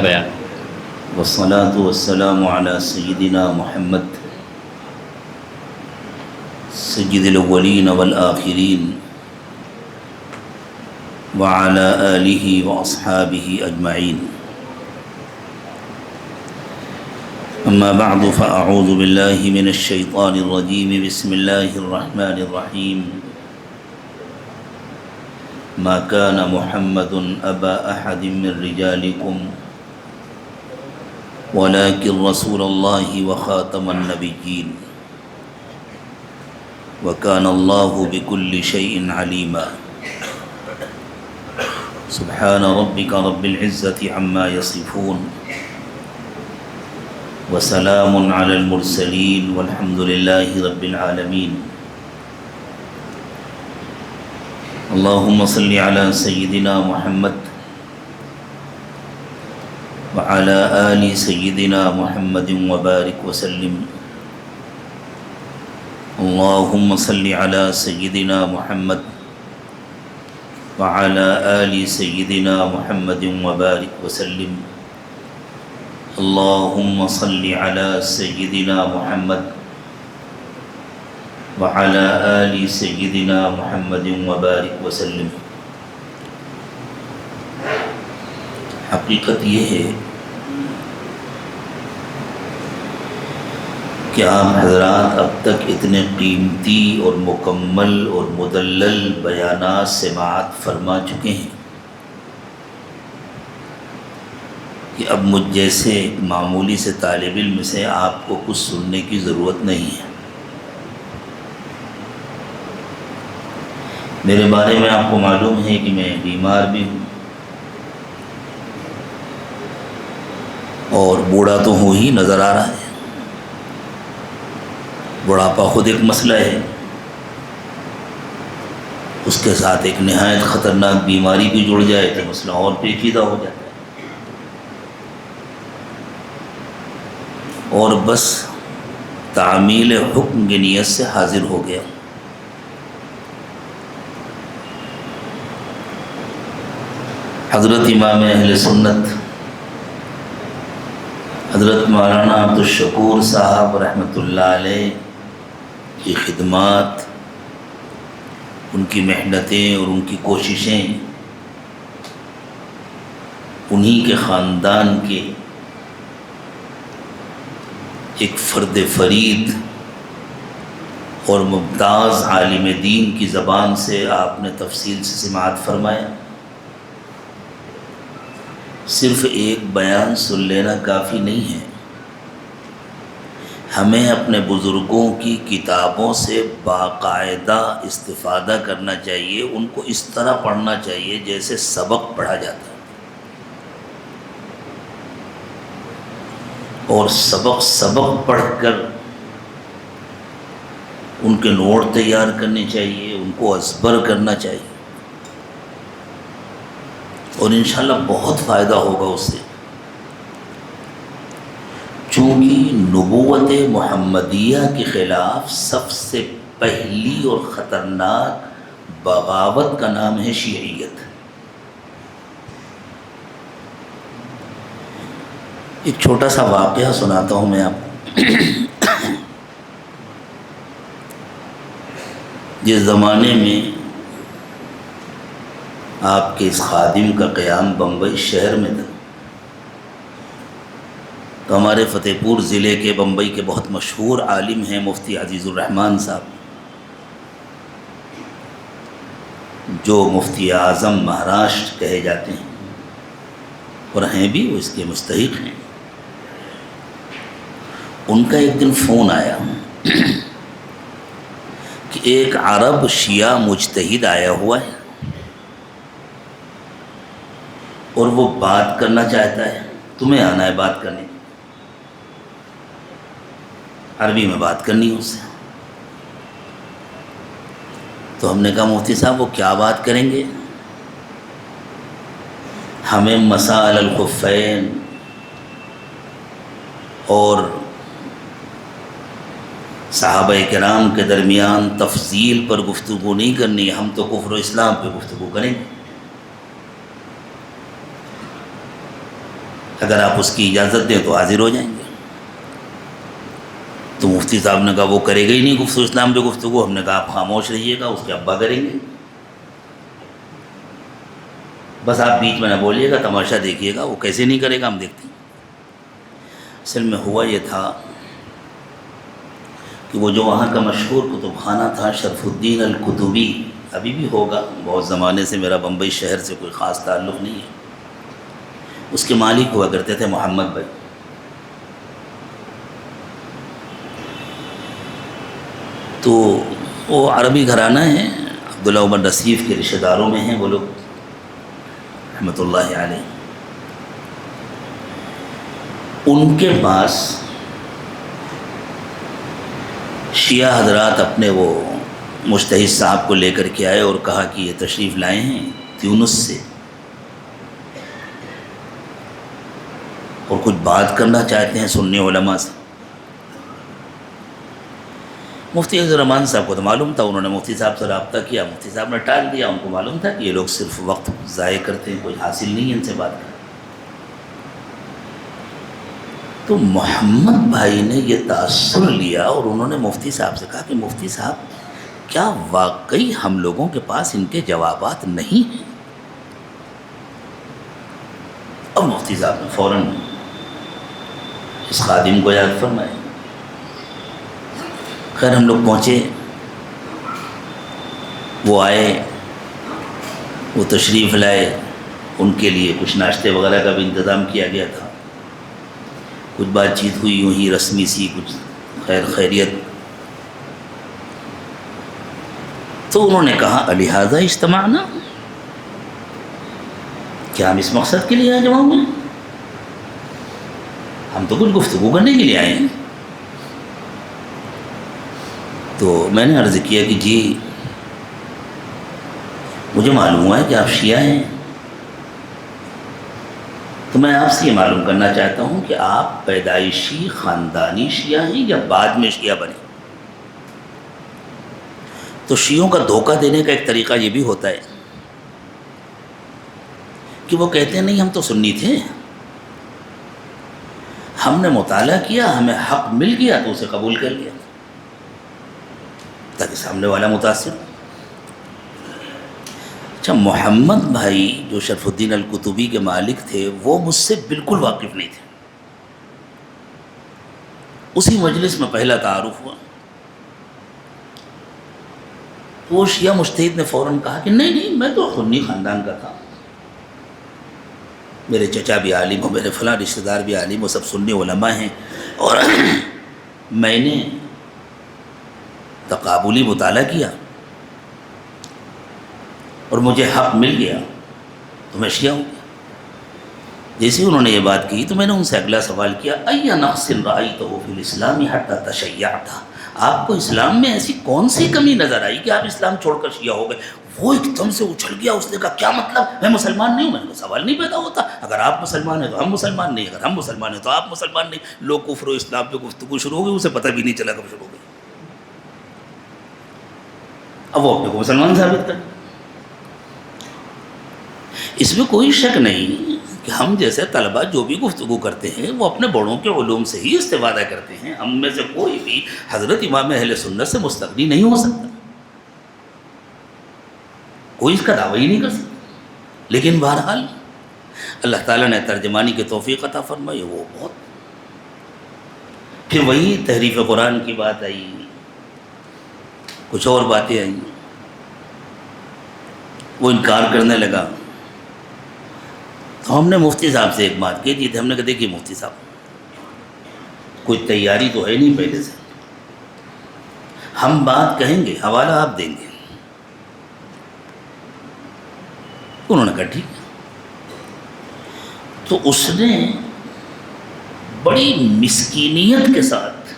بیان. والصلاة والسلام على سيدنا محمد سيد الأولين والآخرين وعلى آله وأصحابه أجمعين. أما بعد فأعوذ بالله من الشيطان الرجيم. بسم الله الرحمن الرحيم. ما كان محمد أبا أحد من رجالكم ولكن رسول الله وخاتم النبيين وكان الله بكل شيء عليما. سبحان ربك رب العزة عما يصفون وسلام على المرسلين والحمد لله رب العالمين. اللهم صل على سيدنا محمد وعلى آل سيدنا محمد وبارك وسلم. اللهم صل على سيدنا محمد وعلى آل سيدنا محمد وبارك وسلم. اللهم صل على سيدنا محمد وعلى آل سيدنا محمد وبارك وسلم. حقیقت یہ ہے کہ آپ حضرات اب تک اتنے قیمتی اور مکمل اور مدلل بیانات سماعت فرما چکے ہیں کہ اب مجھ جیسے معمولی سے طالب علم سے آپ کو کچھ سننے کی ضرورت نہیں ہے. میرے بارے میں آپ کو معلوم ہے کہ میں بیمار بھی ہوں اور بوڑھا تو ہوں ہی نظر آ رہا ہے. بڑھاپا خود ایک مسئلہ ہے، اس کے ساتھ ایک نہایت خطرناک بیماری بھی جڑ جائے تو مسئلہ اور پیچیدہ ہو جاتا ہے. اور بس تعمیل حکم کی نیت سے حاضر ہو گیا. حضرت امام اہل سنت حضرت مولانا عبدالشکور صاحب رحمۃ اللہ علیہ کی خدمات، ان کی محنتیں اور ان کی کوششیں انہی کے خاندان کے ایک فرد فرید اور ممتاز عالم دین کی زبان سے آپ نے تفصیل سے سماعت فرمایا. صرف ایک بیان سن لینا کافی نہیں ہے، ہمیں اپنے بزرگوں کی کتابوں سے باقاعدہ استفادہ کرنا چاہیے. ان کو اس طرح پڑھنا چاہیے جیسے سبق پڑھا جاتا ہے، اور سبق پڑھ کر ان کے نوٹ تیار کرنے چاہیے، ان کو ازبر کرنا چاہیے، اور انشاءاللہ بہت فائدہ ہوگا اس سے. چونکہ نبوت محمدیہ کے خلاف سب سے پہلی اور خطرناک بغاوت کا نام ہے شیعیت. ایک چھوٹا سا واقعہ سناتا ہوں میں آپ کو. جس زمانے میں آپ کے اس خادم کا قیام بمبئی شہر میں تھا، تو ہمارے فتح پور ضلع کے بمبئی کے بہت مشہور عالم ہیں مفتی عزیز الرحمن صاحب، جو مفتی اعظم مہاراشٹر کہے جاتے ہیں اور ہیں بھی، وہ اس کے مستحق ہیں. ان کا ایک دن فون آیا کہ ایک عرب شیعہ مجتہد آیا ہوا ہے اور وہ بات کرنا چاہتا ہے، تمہیں آنا ہے بات کرنے. عربی میں بات کرنی ہے اس سے. تو ہم نے کہا مفتی صاحب وہ کیا بات کریں گے؟ ہمیں مسائل الخفین اور صحابہ کرام کے درمیان تفضیل پر گفتگو نہیں کرنی، ہم تو کفر و اسلام پہ گفتگو کریں گے. اگر آپ اس کی اجازت دیں تو حاضر ہو جائیں گے۔ تو مفتی صاحب نے کہا وہ کرے گا ہی نہیں گفتگو اسلام پہ گفتگو۔ ہم نے کہا آپ خاموش رہیے گا، اس کے ابا کریں گے، بس آپ بیچ میں نہ بولیے گا، تماشا دیکھیے گا وہ کیسے نہیں کرے گا، ہم دیکھتے ہیں۔ اصل میں ہوا یہ تھا کہ وہ جو وہاں کا مشہور کتب خانہ تھا شرف الدین الکتبی، ابھی بھی ہوگا، بہت زمانے سے میرا بمبئی شہر سے کوئی خاص تعلق نہیں ہے، اس کے مالک ہوا کرتے تھے محمد بھائی۔ تو وہ عربی گھرانہ ہیں، عبداللہ عمر نصیف کے رشتہ داروں میں ہیں وہ لوگ رحمۃ اللہ علیہ۔ ان کے پاس شیعہ حضرات اپنے وہ مجتہد صاحب کو لے کر کے آئے اور کہا کہ یہ تشریف لائے ہیں تیونس سے اور کچھ بات کرنا چاہتے ہیں سنی علماء سے۔ مفتی عزیز الرحمان صاحب کو تو معلوم تھا، انہوں نے مفتی صاحب سے رابطہ کیا، مفتی صاحب نے ٹال دیا، ان کو معلوم تھا کہ یہ لوگ صرف وقت ضائع کرتے ہیں، کوئی حاصل نہیں ہے ان سے بات کرنا۔ تو محمد بھائی نے یہ تاثر لیا اور انہوں نے مفتی صاحب سے کہا کہ مفتی صاحب کیا واقعی ہم لوگوں کے پاس ان کے جوابات نہیں ہیں؟ اب مفتی صاحب نے فوراً اس خادم کو یاد فرمایا۔ خیر ہم لوگ پہنچے، وہ آئے، وہ تشریف لائے، ان کے لیے کچھ ناشتے وغیرہ کا بھی انتظام کیا گیا تھا، کچھ بات چیت ہوئی یوں ہی رسمی سی، کچھ خیر خیریت۔ تو انہوں نے کہا الہذا اجتمعنا، کیا ہم اس مقصد کے لیے آ جمع ہوئے؟ ہم تو کچھ گفتگو کرنے کے لیے آئے ہیں۔ تو میں نے عرض کیا کہ جی مجھے معلوم ہوا ہے کہ آپ شیعہ ہیں، تو میں آپ سے یہ معلوم کرنا چاہتا ہوں کہ آپ پیدائشی خاندانی شیعہ ہیں یا بعد میں شیعہ بنے؟ تو شیعوں کا دھوکہ دینے کا ایک طریقہ یہ بھی ہوتا ہے کہ وہ کہتے ہیں نہیں ہم تو سنی تھے، ہم نے مطالعہ کیا، ہمیں حق مل گیا تو اسے قبول کر لیا، تاکہ سامنے والا متاثر ہو۔ اچھا محمد بھائی جو شرف الدین الکتبی کے مالک تھے وہ مجھ سے بالکل واقف نہیں تھے۔ اسی مجلس میں پہلا تعارف ہوا، تو وہ شیعہ مجتہد نے فوراً کہا کہ نہیں میں تو سنی خاندان کا تھا، میرے چچا بھی عالم ہو، میرے فلاں رشتہ دار بھی عالم ہو، سب سنی علماء ہیں، اور میں نے تقابلی مطالعہ کیا اور مجھے حق مل گیا تو میں شیعہ ہوں۔ جیسے انہوں نے یہ بات کی تو میں نے ان سے اگلا سوال کیا ای نقص رأیتہ فی الاسلام حتی تشیعت، آپ کو اسلام میں ایسی کون سی کمی نظر آئی کہ آپ اسلام چھوڑ کر شیعہ ہو گئے؟ وہ ایک دم سے اچھل گیا، اس نے کہا کیا مطلب، میں مسلمان نہیں ہوں؟ میں نے کہا سوال نہیں پیدا ہوتا، اگر آپ مسلمان ہیں تو ہم مسلمان نہیں، اگر ہم مسلمان ہیں تو آپ مسلمان نہیں۔ لوگ کفر و اسلام پہ گفتگو شروع ہو گئی، اسے پتہ بھی نہیں چلا کب شروع ہو گئی۔ اب وہ اپنے کو مسلمان ثابت کر، اس میں کوئی شک نہیں کہ ہم جیسے طلبہ جو بھی گفتگو کرتے ہیں وہ اپنے بڑوں کے علوم سے ہی استفادہ کرتے ہیں، ہم میں سے کوئی بھی حضرت امام اہل سنت سے مستغنی نہیں ہو سکتا، کوئی اس کا دعویٰ ہی نہیں کر سکتا۔ لیکن بہرحال اللہ تعالیٰ نے ترجمانی کی توفیق عطا فرمائی، وہ بہت، پھر وہی تحریف قرآن کی بات آئی، کچھ اور باتیں آئیں، وہ انکار کرنے لگا۔ تو ہم نے مفتی صاحب سے ایک بات کہی تھی، ہم نے کہا دیکھیے مفتی صاحب کوئی تیاری تو ہے نہیں پہلے سے، ہم بات کہیں گے حوالہ آپ دیں گے۔ انہوں نے کہا ٹھیک ہے۔ تو اس نے بڑی مسکینیت کے ساتھ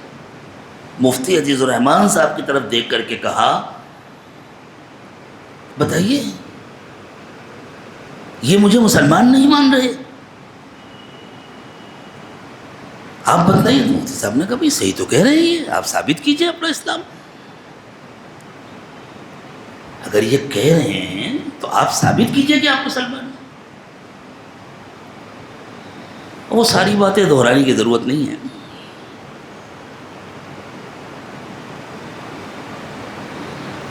مفتی عزیز الرحمان صاحب کی طرف دیکھ کر کے کہا بتائیے یہ مجھے مسلمان نہیں مان رہے، آپ بتائیے۔ تو مفتی صاحب نے کہا بھائی صحیح تو کہہ رہے ہیں یہ، آپ ثابت کیجئے اپنا اسلام، اگر یہ کہہ رہے ہیں تو آپ ثابت کیجئے کہ آپ مسلمان ہیں۔ وہ ساری باتیں دہرانے کی ضرورت نہیں ہے.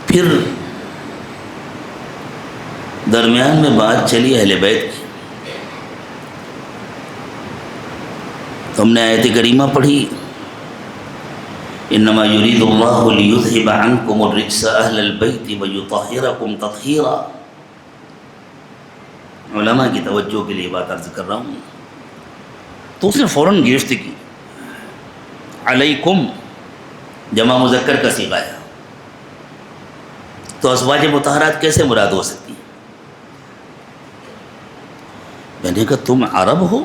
پھر درمیان میں بات چلی اہل بیت کی، تو ہم نے آیت کریمہ پڑھی، انما یرید اللہ لیذھب عنکم الرجس اہل البیت ویطہرکم تطہیرا. علماء کی توجہ کے لیے بات عرض کر رہا ہوں. تو اس نے فوراً گرفت کی. علیکم جمع مذکر کا صیغہ ہے، تو ازواج مطہرات کیسے مراد ہو سکتی ہیں؟ میں نے کہا تم عرب ہو،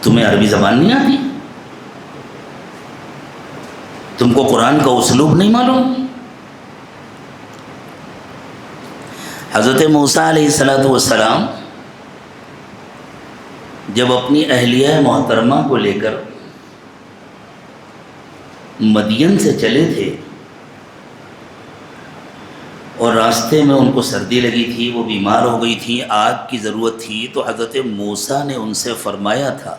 تمہیں عربی زبان نہیں آتی؟ تم کو قرآن کا اسلوب نہیں معلوم؟ حضرت موسیٰ علیہ السلام جب اپنی اہلیہ محترمہ کو لے کر مدین سے چلے تھے اور راستے میں ان کو سردی لگی تھی، وہ بیمار ہو گئی تھی، آگ کی ضرورت تھی، تو حضرت موسیٰ نے ان سے فرمایا تھا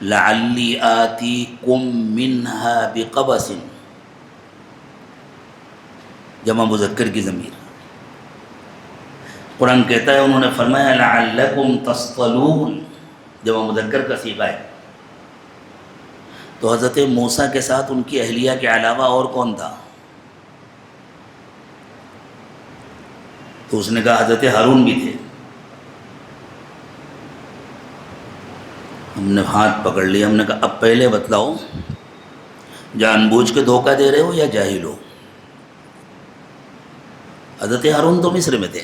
لعلی آتیکم منہا بقبس، جمع مذکر کی ضمیر. قرآن کہتا ہے انہوں نے فرمایا لعلکم تصطلون، جمع مذکر کا صیغہ ہے. تو حضرت موسیٰ کے ساتھ ان کی اہلیہ کے علاوہ اور کون تھا؟ تو اس نے کہا حضرت ہارون بھی تھے. ہم نے ہاتھ پکڑ لیا، ہم نے کہا اب پہلے بتلاؤ جان بوجھ کے دھوکہ دے رہے ہو یا جاہل ہو؟ حضرت ہارون تو مصر میں تھے.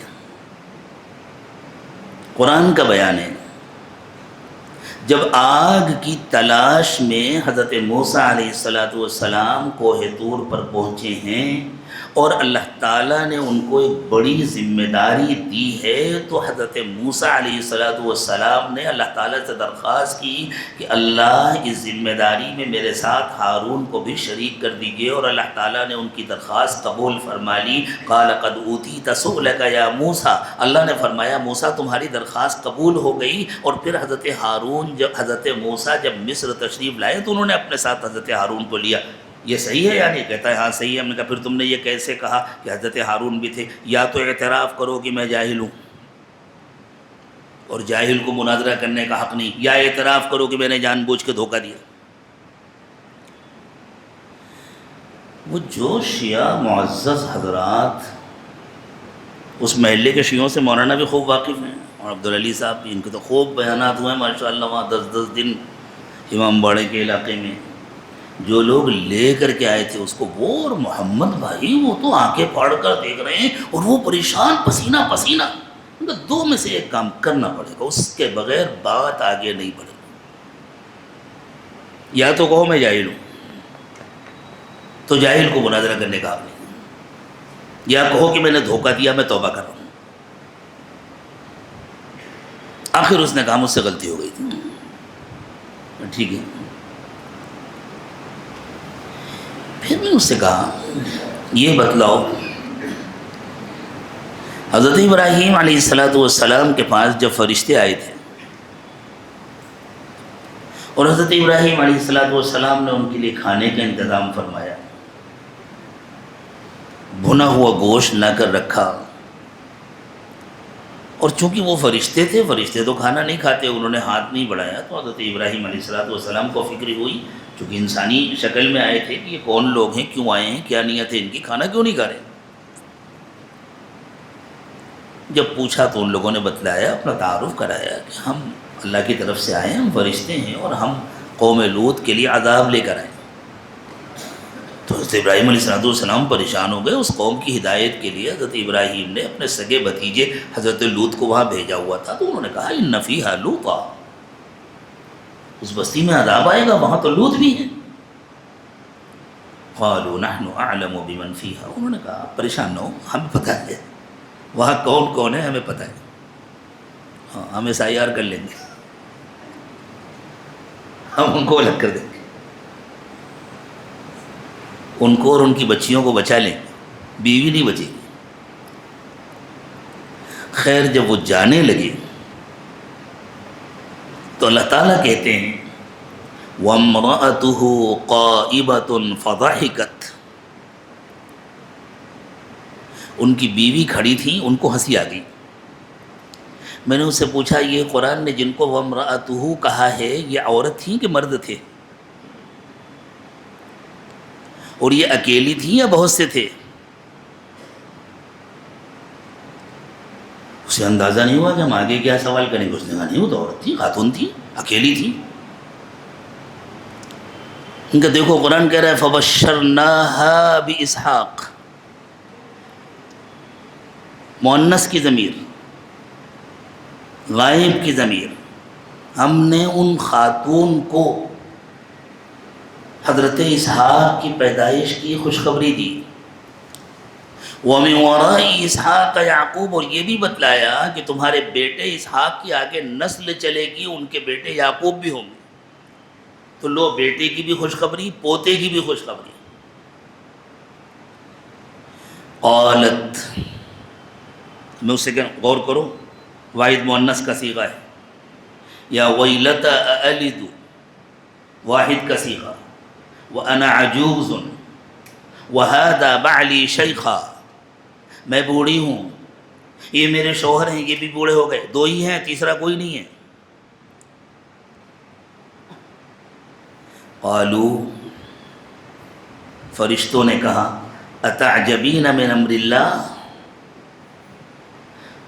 قرآن کا بیان ہے جب آگ کی تلاش میں حضرت موسیٰ علیہ السلام کوہ طور پر پہنچے ہیں اور اللہ تعالیٰ نے ان کو ایک بڑی ذمہ داری دی ہے، تو حضرت موسیٰ علیہ السلام نے اللہ تعالیٰ سے درخواست کی کہ اللہ اس ذمہ داری میں میرے ساتھ ہارون کو بھی شریک کر دیجیے، اور اللہ تعالیٰ نے ان کی درخواست قبول فرما لی. قال قد اوتیت سؤلک یا موسیٰ، اللہ نے فرمایا موسیٰ تمہاری درخواست قبول ہو گئی. اور پھر حضرت ہارون حضرت موسیٰ جب مصر تشریف لائے تو انہوں نے اپنے ساتھ حضرت ہارون کو لیا. یہ صحیح ہے یا نہیں؟ کہتا ہے ہاں صحیح ہے. ہم نے کہا پھر تم نے یہ کیسے کہا کہ حضرت ہارون بھی تھے؟ یا تو اعتراف کرو کہ میں جاہل ہوں اور جاہل کو مناظرہ کرنے کا حق نہیں، یا اعتراف کرو کہ میں نے جان بوجھ کے دھوکہ دیا. وہ جو شیعہ معزز حضرات اس محلے کے شیعوں سے مولانا بھی خوب واقف ہیں، اور عبدالعلی صاحب بھی، ان کے تو خوب بیانات ہوئے ہیں ماشاءاللہ وہاں 10 دن امام باڑے کے علاقے میں. جو لوگ لے کر کے آئے تھے اس کو، وہ اور محمد بھائی وہ تو آنکھیں پھاڑ کر دیکھ رہے ہیں اور وہ پریشان پسینہ پسینہ. دو میں سے ایک کام کرنا پڑے گا، اس کے بغیر بات آگے نہیں بڑھے گی. یا تو کہو میں جاہل ہوں، تو جاہل کو مناظرہ کرنے کا حق نہیں، یا کہو کہ میں نے دھوکہ دیا میں توبہ کر رہا ہوں. آخر اس نے کہا مجھ سے غلطی ہو گئی تھی. ٹھیک ہے. پھر میں اس سے کہا یہ بتلاؤ حضرت ابراہیم علیہ السلام کے پاس جب فرشتے آئے تھے اور حضرت ابراہیم علیہ السلام نے ان کے لیے کھانے کا انتظام فرمایا، بھنا ہوا گوشت لا کر رکھا، اور چونکہ وہ فرشتے تھے، فرشتے تو کھانا نہیں کھاتے، انہوں نے ہاتھ نہیں بڑھایا. تو حضرت ابراہیم علیہ السلام کو فکر ہوئی، چونکہ انسانی شکل میں آئے تھے، کہ یہ کون لوگ ہیں، کیوں آئے ہیں، کیا نیت ہے ان کی، کھانا کیوں نہیں کھا رہے. جب پوچھا تو ان لوگوں نے بتلایا، اپنا تعارف کرایا کہ ہم اللہ کی طرف سے آئے ہیں، ہم فرشتے ہیں اور ہم قوم لوط کے لیے عذاب لے کر آئے. تو حضرت ابراہیم علیہ السلام پریشان ہو گئے. اس قوم کی ہدایت کے لیے حضرت ابراہیم نے اپنے سگے بھتیجے حضرت لوط کو وہاں بھیجا ہوا تھا. تو انہوں نے کہا ان فیہا لوطا، اس بستی میں عذاب آئے گا، وہاں تو لوط بھی ہیں. قالوا نحن اعلم بمن فیہا، انہوں نے کہا پریشان نہ ہو، ہمیں پتہ ہے وہاں کون کون ہے، ہمیں پتہ ہے، ہاں ہم SIR کر لیں گے، ہم ان کو الگ کر دیں گے، ان کو اور ان کی بچیوں کو بچا لیں گے، بیوی نہیں بچے گی. خیر جب وہ جانے لگے تو اللہ تعالیٰ کہتے ہیں وَامْرَأَتُهُ قَائِمَةٌ فَضَحِكَتْ، ان کی بیوی کھڑی تھیں، ان کو ہنسی آ گئی۔ میں نے اس سے پوچھا یہ قرآن نے جن کو وَامْرَأَتُهُ کہا ہے یہ عورت تھیں کہ مرد تھے؟ اور یہ اکیلی تھیں یا بہت سے تھے؟ اسے اندازہ نہیں ہوا کہ ہم آگے کیا سوال کریں گے۔ اس نے کہا نہیں، وہ تو عورت تھی، خاتون تھی، اکیلی تھی۔ ان کا دیکھو قرآن کہہ رہا ہے فَبَشَّرْنَاهَا بِإِسْحَاقَ، مؤنث کی ضمیر، غائب کی ضمیر، ہم نے ان خاتون کو حضرت اسحاق کی پیدائش کی خوشخبری دی۔ وَمِن وَرَاءِ اسحاق یعقوب، اور یہ بھی بتلایا کہ تمہارے بیٹے اسحاق کی آگے نسل چلے گی، ان کے بیٹے یعقوب بھی ہوں گے۔ تو لو، بیٹے کی بھی خوشخبری، پوتے کی بھی خوشخبری۔ قالت، میں اسے غور کرو، واحد مؤنث کا صیغہ ہے، یا ویلتا اَأَلِدُ واحد کا صیغہ، وَأَنَا عَجُوزٌ وَهَذَا بَعْلِي شَيْخًا، میں بوڑھی ہوں، یہ میرے شوہر ہیں، یہ بھی بوڑھے ہو گئے، دو ہی ہیں، تیسرا کوئی نہیں ہے۔ قالوا، فرشتوں نے کہا اتعجبین من امر اللہ،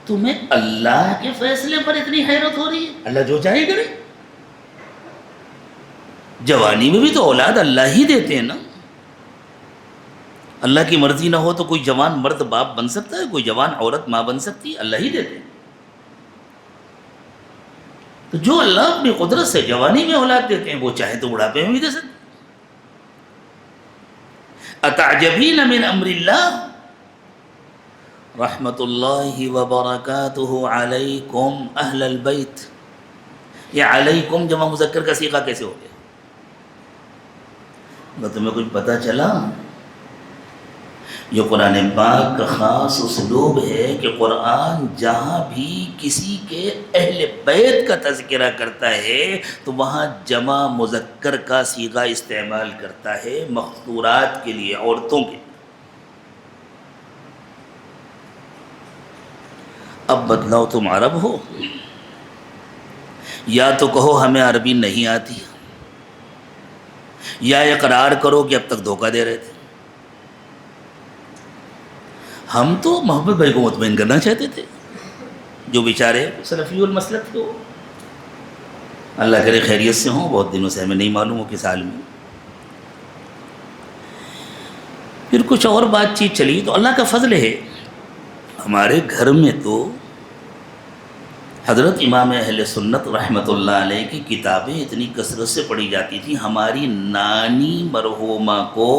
تمہیں اللہ کے فیصلے پر اتنی حیرت ہو رہی ہے؟ اللہ جو چاہے کرے، جوانی میں بھی تو اولاد اللہ ہی دیتے ہیں نا۔ اللہ کی مرضی نہ ہو تو کوئی جوان مرد باپ بن سکتا ہے؟ کوئی جوان عورت ماں بن سکتی ہے؟ اللہ ہی دیتے ہیں۔ تو جو اللہ اپنی قدرت سے جوانی میں اولاد دیتے ہیں وہ چاہے تو بڑھاپے میں بھی دے سکتے۔ اتعجبین من امر اللہ رحمت اللہ وبرکاتہ علیکم اہل البیت، یہ علیکم جمع مذکر کا صیغہ کیسے ہو گیا؟ اگر تمہیں کچھ پتہ چلا، یہ قرآن پاک کا خاص اسلوب ہے کہ قرآن جہاں بھی کسی کے اہل بیت کا تذکرہ کرتا ہے تو وہاں جمع مذکر کا صیغہ استعمال کرتا ہے مخصورات کے لیے، عورتوں کے۔ اب بدلاؤ، تم عرب ہو، یا تو کہو ہمیں عربی نہیں آتی، یا اقرار کرو کہ اب تک دھوکہ دے رہے تھے۔ ہم تو محمد بھائی کو مطمئن کرنا چاہتے تھے، جو بیچارے سلفی المسلک تھے، اللہ کرے خیریت سے ہوں، بہت دنوں سے ہمیں نہیں معلوم ہو کس حال میں۔ پھر کچھ اور بات چیت چلی تو اللہ کا فضل ہے، ہمارے گھر میں تو حضرت امام اہل سنت رحمۃ اللہ علیہ کی کتابیں اتنی کثرت سے پڑھی جاتی تھیں۔ ہماری نانی مرحومہ کو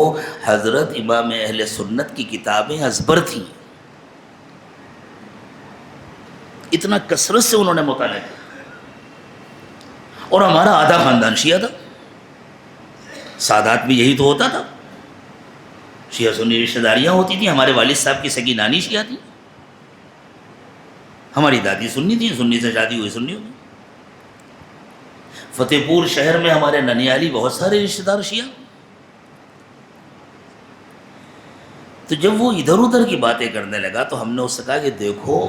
حضرت امام اہل سنت کی کتابیں ازبر تھیں، اتنا کثرت سے انہوں نے مطالعہ کیا۔ اور ہمارا آدھا خاندان شیعہ تھا، سادات میں یہی تو ہوتا تھا، شیعہ سنی رشتہ داریاں ہوتی تھیں۔ ہمارے والد صاحب کی سگی نانی شیعہ تھی، ہماری دادی سنی تھی، سنی سے شادی ہوئی سنی ہوئی۔ فتح پور شہر میں ہمارے ننیالی بہت سارے رشتہ دار شیعہ۔ تو جب وہ ادھر ادھر کی باتیں کرنے لگا تو ہم نے اس سے کہا کہ دیکھو،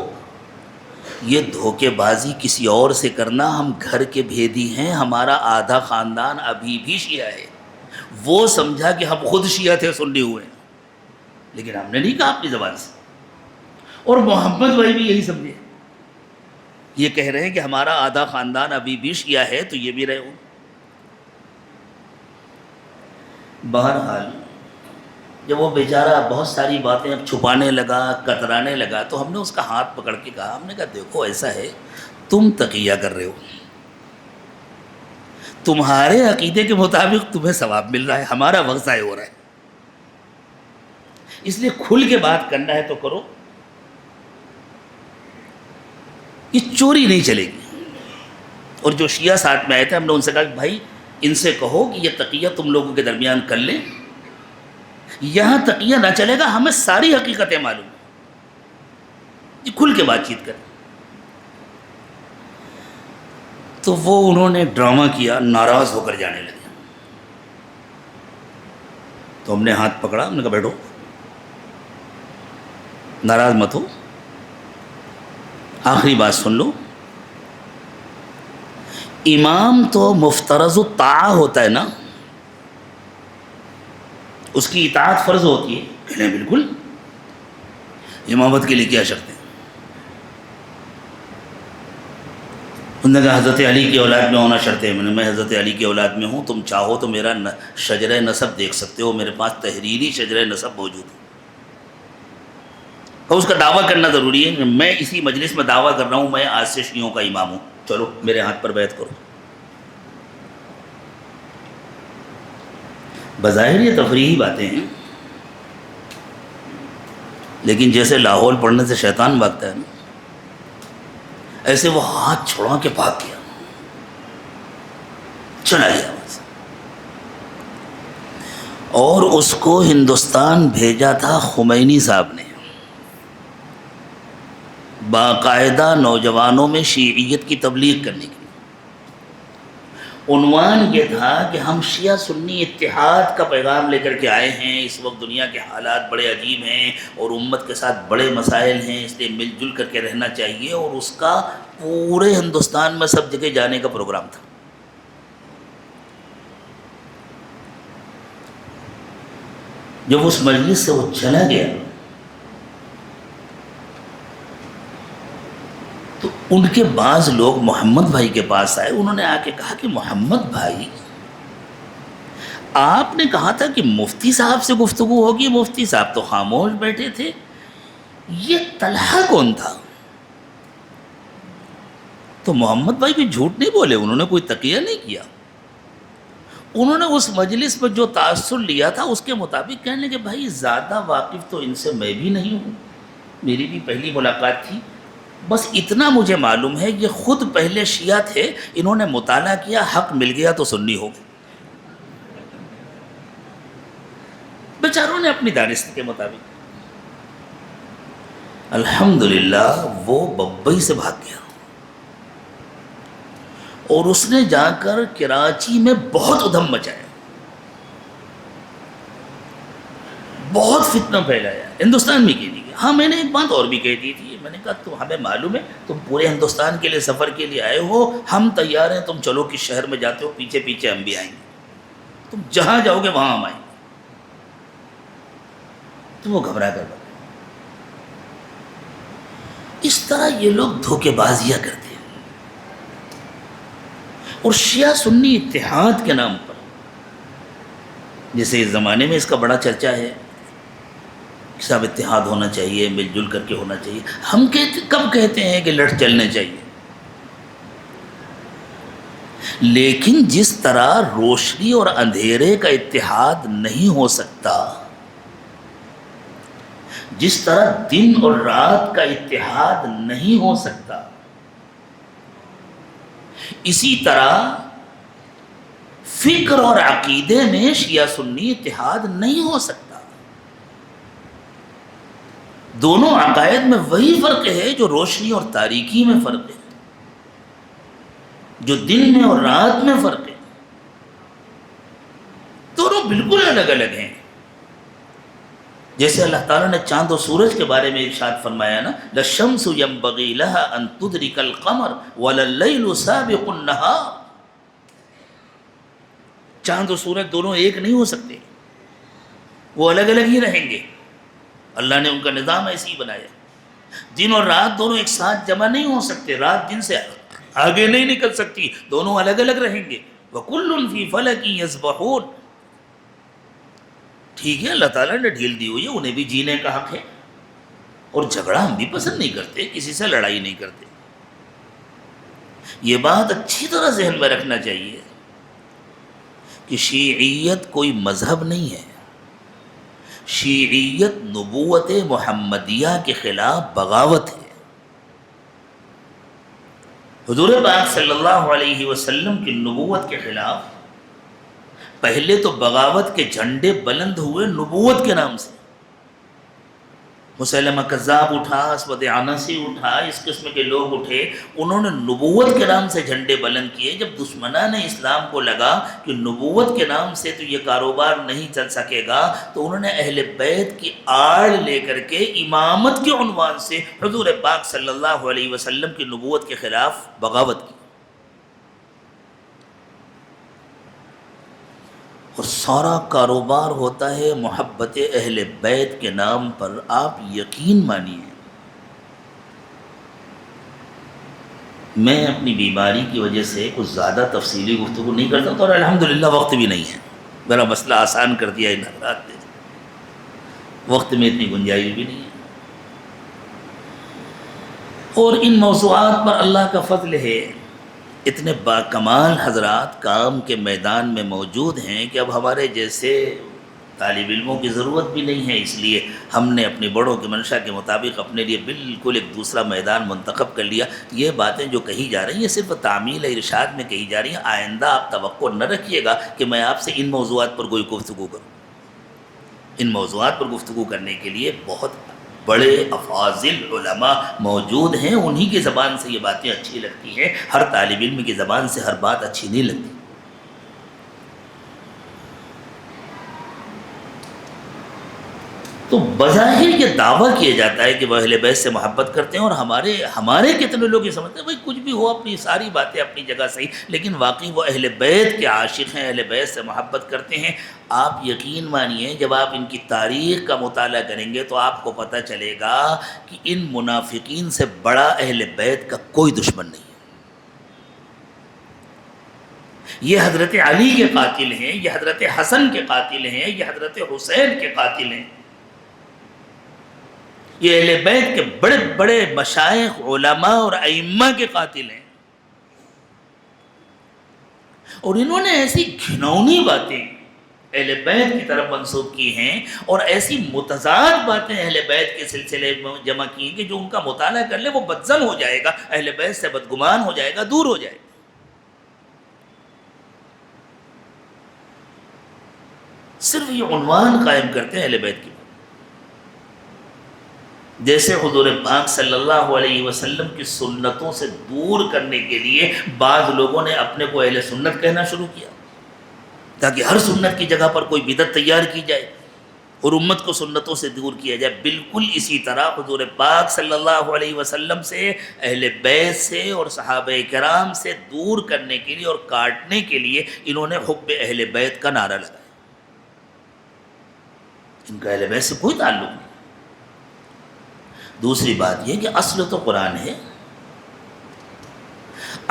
یہ دھوکے بازی کسی اور سے کرنا، ہم گھر کے بھیدی ہیں، ہمارا آدھا خاندان ابھی بھی شیعہ ہے۔ وہ سمجھا کہ ہم خود شیعہ تھے، سنی ہوئے ہیں، لیکن ہم نے نہیں کہا اپنی زبان سے۔ اور محمد بھائی بھی یہی سمجھے، یہ کہہ رہے ہیں کہ ہمارا آدھا خاندان ابھی بھی شیعہ ہے، تو یہ بھی رہے ہو۔ بہرحال جب وہ بیچارہ بہت ساری باتیں اب چھپانے لگا، کترانے لگا، تو ہم نے اس کا ہاتھ پکڑ کے کہا، ہم نے کہا دیکھو ایسا ہے، تم تقیہ کر رہے ہو، تمہارے عقیدے کے مطابق تمہیں ثواب مل رہا ہے، ہمارا وقت ضائع ہو رہا ہے، اس لیے کھل کے بات کرنا ہے تو کرو، یہ چوری نہیں چلے گی۔ اور جو شیعہ ساتھ میں آئے تھے ہم نے ان سے کہا کہ بھائی ان سے کہو کہ یہ تقیہ تم لوگوں کے درمیان کر لیں، یہاں تقیہ نہ چلے گا، ہمیں ساری حقیقتیں معلوم، یہ کھل کے بات چیت کریں۔ تو وہ انہوں نے ڈرامہ کیا، ناراض ہو کر جانے لگے. تو ہم نے ہاتھ پکڑا، ہم نے کہا بیٹھو، ناراض مت ہو، آخری بات سن لو. امام تو مفترض الطاعہ ہوتا ہے نا، اس کی اطاعت فرض ہوتی ہے. کہنے بالکل، امامت کے لیے کیا شرط ہے؟ انہوں نے کہا حضرت علی کی اولاد میں ہونا شرط ہے. میں حضرت علی کی اولاد میں ہوں، تم چاہو تو میرا شجرہ نسب دیکھ سکتے ہو، میرے پاس تحریری شجرہ نسب موجود ہے. اور اس کا دعویٰ کرنا ضروری ہے. میں اسی مجلس میں دعویٰ کر رہا ہوں میں آج سے شیعوں کا امام ہوں، چلو میرے ہاتھ پر بیعت کرو. بظاہر یہ تفریحی باتیں ہیں، لیکن جیسے لاہور پڑھنے سے شیطان بھاگتا ہے نا، ایسے وہ ہاتھ چھوڑا کے بھاگ گیا، چلا گیا بس. اور اس کو ہندوستان بھیجا تھا خمینی صاحب نے، باقاعدہ نوجوانوں میں شیعیت کی تبلیغ کرنے کے لیے. عنوان یہ تھا کہ ہم شیعہ سنی اتحاد کا پیغام لے کر کے آئے ہیں. اس وقت دنیا کے حالات بڑے عجیب ہیں اور امت کے ساتھ بڑے مسائل ہیں، اس لیے مل جل کر کے رہنا چاہیے. اور اس کا پورے ہندوستان میں سب جگہ جانے کا پروگرام تھا. جب اس مجلس سے وہ چلا گیا تو ان کے بعض لوگ محمد بھائی کے پاس آئے. انہوں نے آ کے کہا کہ محمد بھائی، آپ نے کہا تھا کہ مفتی صاحب سے گفتگو ہوگی، مفتی صاحب تو خاموش بیٹھے تھے، یہ طلحہ کون تھا؟ تو محمد بھائی بھی جھوٹ نہیں بولے، انہوں نے کوئی تقیہ نہیں کیا. انہوں نے اس مجلس میں جو تاثر لیا تھا اس کے مطابق کہنے لگے بھائی زیادہ واقف تو ان سے میں بھی نہیں ہوں، میری بھی پہلی ملاقات تھی، بس اتنا مجھے معلوم ہے یہ خود پہلے شیعہ تھے، انہوں نے مطالعہ کیا، حق مل گیا تو سنی ہو گئے. بیچاروں نے اپنی دانست کے مطابق. الحمدللہ وہ بمبئی سے بھاگ گیا اور اس نے جا کر کراچی میں بہت ادھم مچایا، بہت فتنہ پھیلایا، ہندوستان میں کی. ہاں میں نے ایک بات اور بھی کہہ دی تھی، میں نے کہا تو ہمیں معلوم ہے تم پورے ہندوستان کے لیے سفر کے لیے آئے ہو، ہم تیار ہیں، تم چلو کس شہر میں جاتے ہو، پیچھے پیچھے ہم بھی آئیں گے، تم جہاں جاؤ گے وہاں ہم آئیں گے. تو وہ گھبرا کر بڑھے. اس طرح یہ لوگ دھوکے بازیاں کرتے ہیں. اور شیعہ سنی اتحاد کے نام پر، جیسے اس زمانے میں اس کا بڑا چرچا ہے کہ صاحب اتحاد ہونا چاہیے، مل جل کر کے ہونا چاہیے. ہم کب کہتے ہیں کہ لڑ چلنے چاہیے؟ لیکن جس طرح روشنی اور اندھیرے کا اتحاد نہیں ہو سکتا، جس طرح دن اور رات کا اتحاد نہیں ہو سکتا، اسی طرح فکر اور عقیدے میں شیعہ سنی اتحاد نہیں ہو سکتا. دونوں عقائد میں وہی فرق ہے جو روشنی اور تاریکی میں فرق ہے، جو دن میں اور رات میں فرق ہے. دونوں بالکل الگ الگ ہیں. جیسے اللہ تعالیٰ نے چاند و سورج کے بارے میں ارشاد فرمایا نا، لَلشَّمْسُ يَنبَغِي لَهَا أَن تُدْرِكَ الْقَمَرَ وَلَلَّيْلُ سَابِقُ النَّهَارِ. چاند و سورج دونوں ایک نہیں ہو سکتے، وہ الگ الگ ہی رہیں گے. اللہ نے ان کا نظام ایسے ہی بنایا. دن اور رات دونوں ایک ساتھ جمع نہیں ہو سکتے، رات دن سے آگے نہیں نکل سکتی، دونوں الگ الگ رہیں گے. وَكُلٌّ فِي فَلَكٍ يَسْبَحُونَ. ٹھیک ہے، اللہ تعالیٰ نے ڈھیل دی ہوئی ہے، انہیں بھی جینے کا حق ہے، اور جھگڑا ہم بھی پسند نہیں کرتے، کسی سے لڑائی نہیں کرتے. یہ بات اچھی طرح ذہن میں رکھنا چاہیے کہ شیعیت کوئی مذہب نہیں ہے. شیعیت نبوت محمدیہ کے خلاف بغاوت ہے. حضور پاک صلی اللہ علیہ وسلم کی نبوت کے خلاف پہلے تو بغاوت کے جھنڈے بلند ہوئے نبوت کے نام سے. مسیلمہ کذاب اٹھا، اسود عنسی اٹھا، اس قسم کے لوگ اٹھے، انہوں نے نبوت کے نام سے جھنڈے بلند کیے۔ جب دشمنان اسلام کو لگا کہ نبوت کے نام سے تو یہ کاروبار نہیں چل سکے گا، تو انہوں نے اہل بیت کی آڑ لے کر کے امامت کے عنوان سے حضور پاک صلی اللہ علیہ وسلم کی نبوت کے خلاف بغاوت کی۔ اور سارا کاروبار ہوتا ہے محبت اہل بیت کے نام پر۔ آپ یقین مانیے، میں اپنی بیماری کی وجہ سے کچھ زیادہ تفصیلی گفتگو نہیں کرتا اور الحمدللہ وقت بھی نہیں ہے، میرا مسئلہ آسان کر دیا ان حضرات نے، وقت میں اتنی گنجائش بھی نہیں ہے۔ اور ان موضوعات پر اللہ کا فضل ہے، اتنے باکمال حضرات کام کے میدان میں موجود ہیں کہ اب ہمارے جیسے طالب علموں کی ضرورت بھی نہیں ہے۔ اس لیے ہم نے اپنی بڑوں کی منشا کے مطابق اپنے لیے بالکل ایک دوسرا میدان منتخب کر لیا۔ یہ باتیں جو کہی جا رہی ہیں صرف تعمیل ارشاد میں کہی جا رہی ہیں، آئندہ آپ توقع نہ رکھیے گا کہ میں آپ سے ان موضوعات پر کوئی گفتگو کروں۔ ان موضوعات پر گفتگو کرنے کے لیے بہت بڑے افاضل علماء موجود ہیں، انہی کی زبان سے یہ باتیں اچھی لگتی ہیں، ہر طالب علم کی زبان سے ہر بات اچھی نہیں لگتی۔ تو بظاہر یہ دعویٰ کیا جاتا ہے کہ وہ اہل بیت سے محبت کرتے ہیں، اور ہمارے کتنے لوگ یہ سمجھتے ہیں بھائی کچھ بھی ہو، اپنی ساری باتیں اپنی جگہ صحیح، لیکن واقعی وہ اہل بیت کے عاشق ہیں، اہل بیت سے محبت کرتے ہیں۔ آپ یقین مانیے جب آپ ان کی تاریخ کا مطالعہ کریں گے تو آپ کو پتہ چلے گا کہ ان منافقین سے بڑا اہل بیت کا کوئی دشمن نہیں ہے۔ یہ حضرت علی کے قاتل ہیں، یہ حضرت حسن کے قاتل ہیں، یہ حضرت حسین کے قاتل ہیں، یہ اہل بیت کے بڑے بڑے مشائخ علماء اور ائمہ کے قاتل ہیں۔ اور انہوں نے ایسی گھناؤنی باتیں اہل بیت کی طرف منسوب کی ہیں، اور ایسی متضاد باتیں اہل بیت کے سلسلے میں جمع کی ہیں کہ جو ان کا مطالعہ کر لے وہ بدظن ہو جائے گا، اہل بیت سے بدگمان ہو جائے گا، دور ہو جائے گا۔ صرف یہ عنوان قائم کرتے ہیں اہل بیت کی، جیسے حضور پاک صلی اللہ علیہ وسلم کی سنتوں سے دور کرنے کے لیے بعض لوگوں نے اپنے کو اہل سنت کہنا شروع کیا تاکہ ہر سنت کی جگہ پر کوئی بدعت تیار کی جائے اور امت کو سنتوں سے دور کیا جائے۔ بالکل اسی طرح حضور پاک صلی اللہ علیہ وسلم سے، اہل بیت سے اور صحابہ کرام سے دور کرنے کے لیے اور کاٹنے کے لیے انہوں نے حب اہل بیت کا نعرہ لگایا۔ ان کا اہل بیت سے کوئی تعلق نہیں۔ دوسری بات یہ کہ اصل تو قرآن ہے،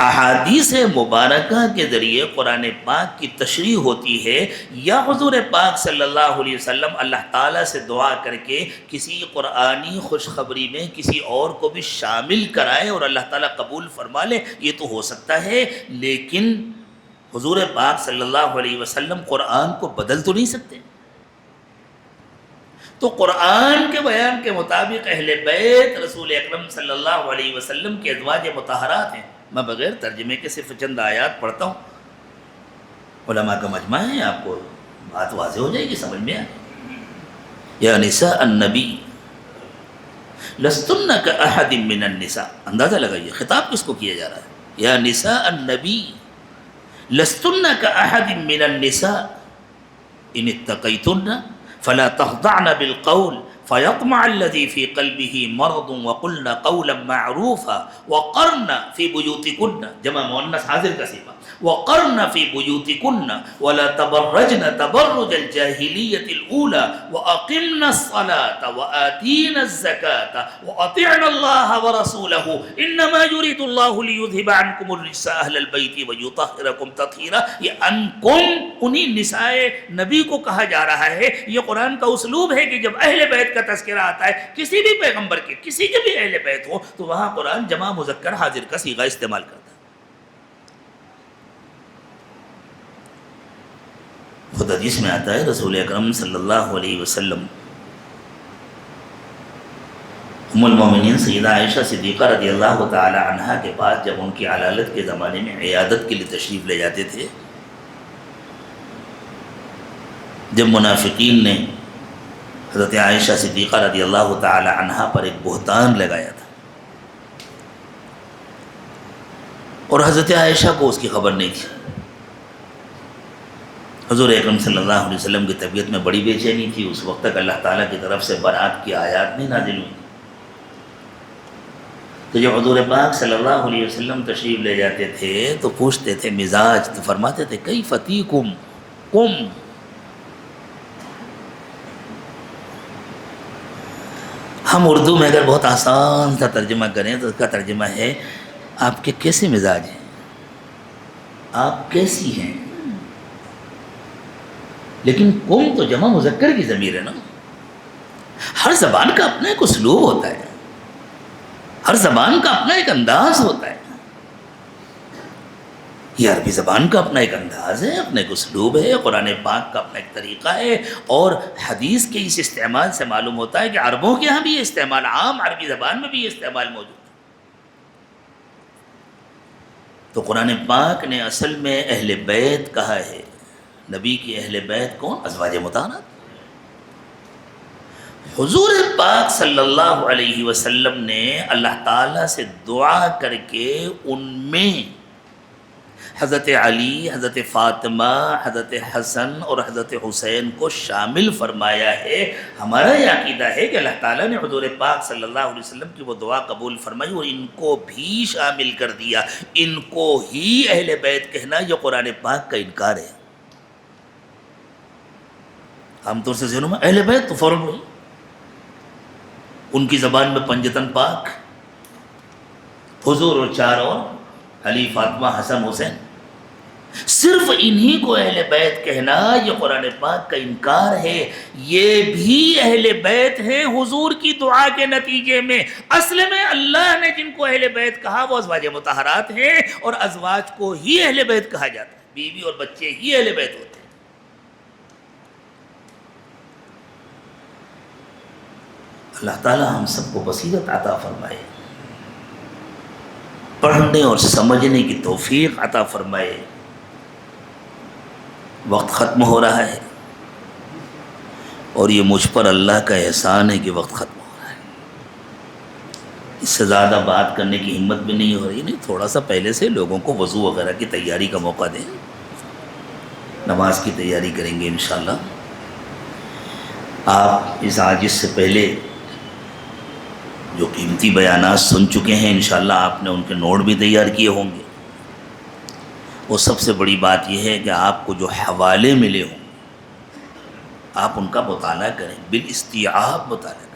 احادیث مبارکہ کے ذریعے قرآن پاک کی تشریح ہوتی ہے، یا حضور پاک صلی اللہ علیہ وسلم اللہ تعالیٰ سے دعا کر کے کسی قرآنی خوشخبری میں کسی اور کو بھی شامل کرائے اور اللہ تعالیٰ قبول فرما لے، یہ تو ہو سکتا ہے، لیکن حضور پاک صلی اللہ علیہ وسلم قرآن کو بدل تو نہیں سکتے۔ تو قرآن کے بیان کے مطابق اہل بیت رسول اکرم صلی اللہ علیہ وسلم کے ازواج مطہرات ہیں۔ میں بغیر ترجمے کے صرف چند آیات پڑھتا ہوں، علماء کا مجمع ہے، آپ کو بات واضح ہو جائے گی، سمجھ میں آئے۔ یا نساء النبی لستن کاحد من النساء، اندازہ لگائیے خطاب کس کو کیا جا رہا ہے۔ یا نساء النبی لستن کاحد من النساء ان اتقیتن فلا تخضعن بالقول فيطمع الذي في قلبه مرض وقلن قولا معروفا وقرن في بيوتكن، جمع مؤنث حاضر کا صیغہ، وقرن في بيوتكن ولا تبرجن تبرج الجاهلية الأولى وأقمن الصلاة وآتينا الزكاة وأطعنا الله ورسوله إنما يريد الله ليذهب عنكم الرجس أهل البيت ويطهركم تطهيرا۔ یہ انکم انہی نساء نبی کو کہا جا رہا ہے۔ یہ قرآن کا اسلوب ہے کہ جب اہل بیت کا تذکرہ آتا ہے کسی بھی پیغمبر کے، کسی کے بھی اہل بیت ہو، تو وہاں قرآن جمع مذکر حاضر کا صیغہ استعمال کرتا ہے۔ خود حدیث میں آتا ہے رسول اکرم صلی اللہ علیہ وسلم ام المومنین سیدہ عائشہ صدیقہ رضی اللہ تعالی عنہا کے پاس جب ان کی علالت کے زمانے میں عیادت کے لیے تشریف لے جاتے تھے، جب منافقین نے حضرت عائشہ صدیقہ رضی اللہ تعالی عنہا پر ایک بہتان لگایا تھا، اور حضرت عائشہ کو اس کی خبر نہیں تھی۔ حضور اکرم صلی اللہ علیہ وسلم کی طبیعت میں بڑی بے چینی تھی، اس وقت تک اللہ تعالیٰ کی طرف سے برات کی آیات نہیں نازل ہوئی۔ تو جب حضور پاک صلی اللہ علیہ وسلم تشریف لے جاتے تھے تو پوچھتے تھے مزاج، تو فرماتے تھے کیف تیکم کم۔ ہم اردو میں اگر بہت آسان سا ترجمہ کریں تو اس کا ترجمہ ہے آپ کے کیسے مزاج ہیں، آپ کیسی ہیں۔ لیکن کم تو جمع مذکر کی ضمیر ہے نا، ہر زبان کا اپنا ایک اسلوب ہوتا ہے، ہر زبان کا اپنا ایک انداز ہوتا ہے۔ یہ عربی زبان کا اپنا ایک انداز ہے، اپنا ایک اسلوب ہے، قرآن پاک کا اپنا ایک طریقہ ہے، اور حدیث کے اس استعمال سے معلوم ہوتا ہے کہ عربوں کے ہاں بھی یہ استعمال، عام عربی زبان میں بھی یہ استعمال موجود ہے۔ تو قرآن پاک نے اصل میں اہل بیت کہا ہے۔ نبی کی اہل بیت کون؟ ازواج مطہرات۔ حضور پاک صلی اللہ علیہ وسلم نے اللہ تعالیٰ سے دعا کر کے ان میں حضرت علی، حضرت فاطمہ، حضرت حسن اور حضرت حسین کو شامل فرمایا ہے۔ ہمارا یہ عقیدہ ہے کہ اللہ تعالیٰ نے حضور پاک صلی اللہ علیہ وسلم کی وہ دعا قبول فرمائی اور ان کو بھی شامل کر دیا۔ ان کو ہی اہل بیت کہنا یہ قرآن پاک کا انکار ہے۔ عام طور سے ذہنوں میں اہل بیت تو فوراً ہوئی، ان کی زبان میں پنجتن پاک، حضور اور چار اور، علی، فاطمہ، حسن، حسین، صرف انہی کو اہل بیت کہنا یہ قرآن پاک کا انکار ہے۔ یہ بھی اہل بیت ہیں حضور کی دعا کے نتیجے میں۔ اصل میں اللہ نے جن کو اہل بیت کہا وہ ازواج مطہرات ہیں، اور ازواج کو ہی اہل بیت کہا جاتا ہے، بیوی اور بچے ہی اہل بیت ہوتے ہیں۔ اللہ تعالیٰ ہم سب کو بصیرت عطا فرمائے، پڑھنے اور سمجھنے کی توفیق عطا فرمائے۔ وقت ختم ہو رہا ہے، اور یہ مجھ پر اللہ کا احسان ہے کہ وقت ختم ہو رہا ہے۔ اس سے زیادہ بات کرنے کی ہمت بھی نہیں ہو رہی، نہیں تھوڑا سا پہلے سے لوگوں کو وضو وغیرہ کی تیاری کا موقع دیں، نماز کی تیاری کریں گے انشاءاللہ۔ آپ اس عاجز سے پہلے جو قیمتی بیانات سن چکے ہیں، انشاءاللہ آپ نے ان کے نوٹ بھی تیار کیے ہوں گے۔ وہ سب سے بڑی بات یہ ہے کہ آپ کو جو حوالے ملے ہوں آپ ان کا مطالعہ کریں، بالاستیعاب مطالعہ کریں۔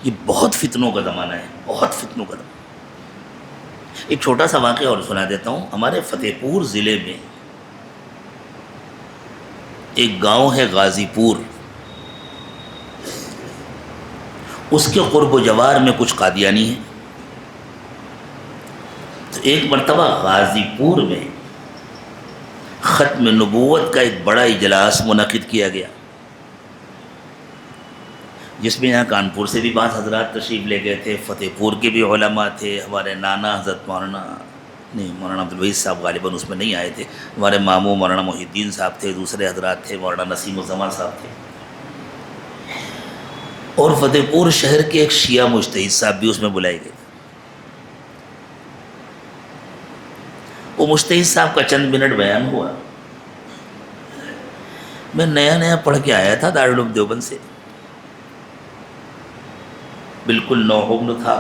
یہ بہت فتنوں کا زمانہ ہے، بہت فتنوں کا زمانہ۔ ایک چھوٹا سا واقعہ اور سنا دیتا ہوں۔ ہمارے فتح پور ضلع میں ایک گاؤں ہے غازی پور، اس کے قرب و جوار میں کچھ قادیانی ہیں۔ تو ایک مرتبہ غازی پور میں ختم نبوت کا ایک بڑا اجلاس منعقد کیا گیا، جس میں یہاں کانپور سے بھی بعض حضرات تشریف لے گئے تھے، فتح پور کے بھی علماء تھے، ہمارے نانا حضرت مولانا عبدالوحید صاحب غالباً اس میں نہیں آئے تھے، ہمارے ماموں مولانا محی الدین صاحب تھے، دوسرے حضرات تھے، مولانا نسیم الزمان صاحب تھے، اور فتح پور شہر کے ایک شیعہ مجتہد صاحب بھی اس میں بلائے گئے۔ وہ مجتہد صاحب کا چند منٹ بیان ہوا۔ میں نیا نیا پڑھ کے آیا تھا دارالعلوم دیوبند سے، بالکل نوعمر تھا۔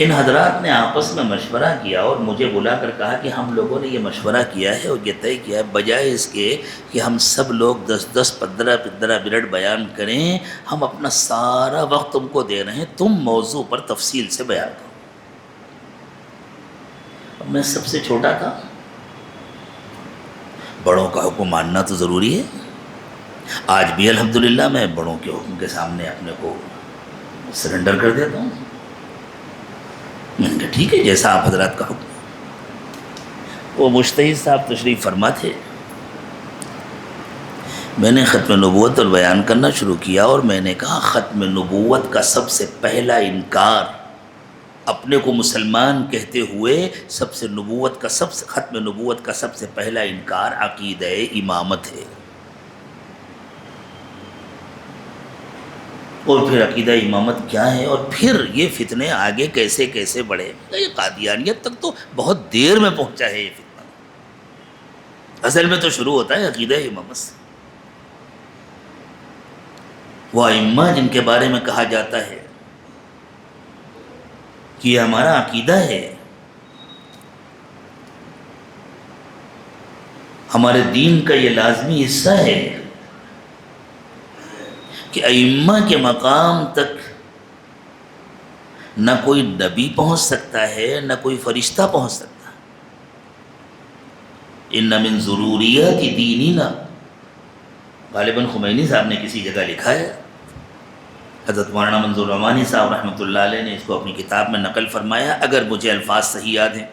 ان حضرات نے آپس میں مشورہ کیا اور مجھے بلا کر کہا کہ ہم لوگوں نے یہ مشورہ کیا ہے اور یہ طے کیا ہے، بجائے اس کے کہ ہم سب لوگ 10-10 15 منٹ بیان کریں، ہم اپنا سارا وقت تم کو دے رہے ہیں، تم موضوع پر تفصیل سے بیان کرو۔ اب میں سب سے چھوٹا تھا، بڑوں کا حکم ماننا تو ضروری ہے۔ آج بھی الحمدللہ میں بڑوں کے حکم کے سامنے اپنے کو سرنڈر کر دیتا ہوں۔ میں نے کہا ٹھیک ہے جیسا آپ حضرات کا حکم۔ وہ مجتہد صاحب تشریف فرما تھے، میں نے ختم نبوت اور بیان کرنا شروع کیا، اور میں نے کہا ختم نبوت کا سب سے پہلا انکار، اپنے کو مسلمان کہتے ہوئے ختم نبوت کا سب سے پہلا انکار عقیدہ امامت ہے۔ اور پھر عقیدہ امامت کیا ہے، اور پھر یہ فتنے آگے کیسے کیسے بڑھے. یہ قادیانیت تک تو بہت دیر میں پہنچا ہے یہ فتنہ. اصل میں تو شروع ہوتا ہے عقیدہ امامت سے. وہ ائمہ جن کے بارے میں کہا جاتا ہے کہ یہ ہمارا عقیدہ ہے، ہمارے دین کا یہ لازمی حصہ ہے کہ ائمہ کے مقام تک نہ کوئی نبی پہنچ سکتا ہے نہ کوئی فرشتہ پہنچ سکتا. ان من ضروریات دیننا، غالباً خمینی صاحب نے کسی جگہ لکھا ہے، حضرت مولانا منظور رحمانی صاحب رحمۃ اللہ علیہ نے اس کو اپنی کتاب میں نقل فرمایا. اگر مجھے الفاظ صحیح یاد ہیں،